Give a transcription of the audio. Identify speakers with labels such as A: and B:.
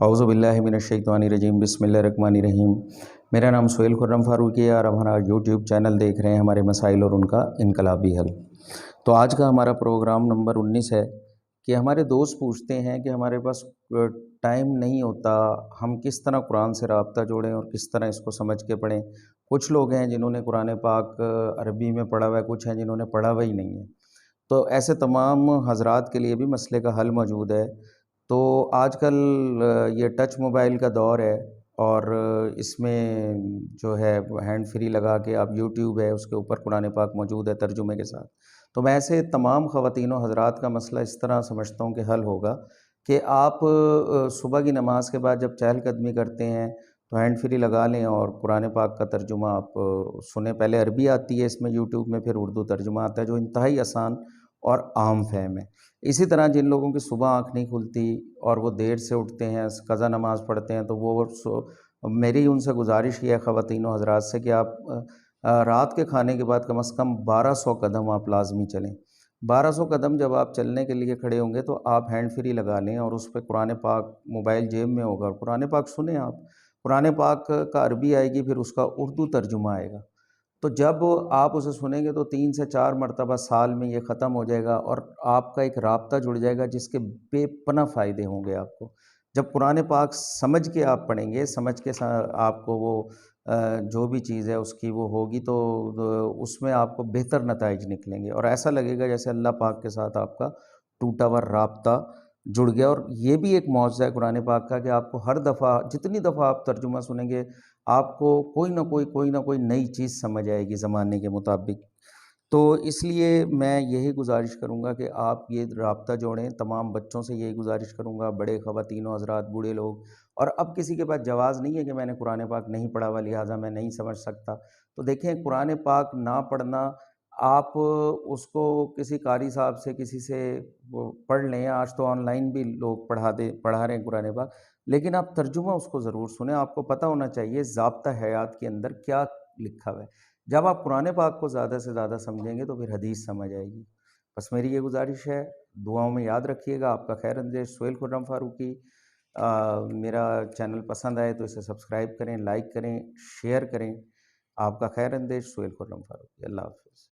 A: اعوذ باللہ من الشیطان الرجیم، بسم اللہ الرحمن الرحیم۔ میرا نام سہیل خرم فاروقی ہے اور ہمارا یوٹیوب چینل دیکھ رہے ہیں ہمارے مسائل اور ان کا انقلابی حل۔ تو آج کا ہمارا پروگرام نمبر 19 ہے کہ ہمارے دوست پوچھتے ہیں کہ ہمارے پاس ٹائم نہیں ہوتا، ہم کس طرح قرآن سے رابطہ جوڑیں اور کس طرح اس کو سمجھ کے پڑھیں۔ کچھ لوگ ہیں جنہوں نے قرآن پاک عربی میں پڑھا ہوا ہے، کچھ ہیں جنہوں نے پڑھا ہوا ہی نہیں ہے۔ تو ایسے تمام حضرات کے لیے بھی مسئلے کا حل موجود ہے۔ تو آج کل یہ ٹچ موبائل کا دور ہے اور اس میں جو ہے ہینڈ فری لگا کے آپ یوٹیوب ہے اس کے اوپر قرآن پاک موجود ہے ترجمے کے ساتھ۔ تو میں ایسے تمام خواتین و حضرات کا مسئلہ اس طرح سمجھتا ہوں کہ حل ہوگا کہ آپ صبح کی نماز کے بعد جب چہل قدمی کرتے ہیں تو ہینڈ فری لگا لیں اور قرآن پاک کا ترجمہ آپ سنیں۔ پہلے عربی آتی ہے اس میں یوٹیوب میں، پھر اردو ترجمہ آتا ہے جو انتہائی آسان اور عام فہم ہے۔ اسی طرح جن لوگوں کی صبح آنکھ نہیں کھلتی اور وہ دیر سے اٹھتے ہیں، قضا نماز پڑھتے ہیں، تو وہ میری ان سے گزارش یہ ہے خواتین و حضرات سے کہ آپ رات کے کھانے کے بعد کم از کم 1200 قدم آپ لازمی چلیں۔ 1200 قدم جب آپ چلنے کے لیے کھڑے ہوں گے تو آپ ہینڈ فری لگا لیں اور اس پہ قرآن پاک موبائل جیب میں ہوگا اور قرآن پاک سنیں آپ۔ قرآن پاک کا عربی آئے گی، پھر اس کا اردو ترجمہ آئے گا۔ تو جب آپ اسے سنیں گے تو 3 سے 4 مرتبہ سال میں یہ ختم ہو جائے گا اور آپ کا ایک رابطہ جڑ جائے گا جس کے بے پناہ فائدے ہوں گے آپ کو۔ جب قرآن پاک سمجھ کے آپ پڑھیں گے، سمجھ کے آپ کو وہ جو بھی چیز ہے اس کی وہ ہوگی تو اس میں آپ کو بہتر نتائج نکلیں گے اور ایسا لگے گا جیسے اللہ پاک کے ساتھ آپ کا ٹوٹا ہوا رابطہ جڑ گیا۔ اور یہ بھی ایک معجزہ ہے قرآن پاک کا کہ آپ کو ہر دفعہ جتنی دفعہ آپ ترجمہ سنیں گے آپ کو کوئی نہ کوئی نئی چیز سمجھ آئے گی زمانے کے مطابق۔ تو اس لیے میں یہی گزارش کروں گا کہ آپ یہ رابطہ جوڑیں۔ تمام بچوں سے یہی گزارش کروں گا، بڑے خواتین و حضرات، بوڑھے لوگ۔ اور اب کسی کے پاس جواز نہیں ہے کہ میں نے قرآن پاک نہیں پڑھا ہوا لہٰذا میں نہیں سمجھ سکتا۔ تو دیکھیں، قرآن پاک نہ پڑھنا، آپ اس کو کسی قاری صاحب سے کسی سے وہ پڑھ لیں۔ آج تو آن لائن بھی لوگ پڑھا رہے ہیں قرآن پاک، لیکن آپ ترجمہ اس کو ضرور سنیں۔ آپ کو پتہ ہونا چاہیے ضابطہ حیات کے اندر کیا لکھا ہوا ہے۔ جب آپ قرآن پاک کو زیادہ سے زیادہ سمجھیں گے تو پھر حدیث سمجھ آئے گی۔ بس میری یہ گزارش ہے، دعاؤں میں یاد رکھیے گا۔ آپ کا خیر اندیش سہیل خرم فاروقی۔ میرا چینل پسند آئے تو اسے سبسکرائب کریں، لائک کریں، شیئر کریں۔ آپ کا خیر اندیش سہیل خرم فاروقی۔ اللہ حافظ۔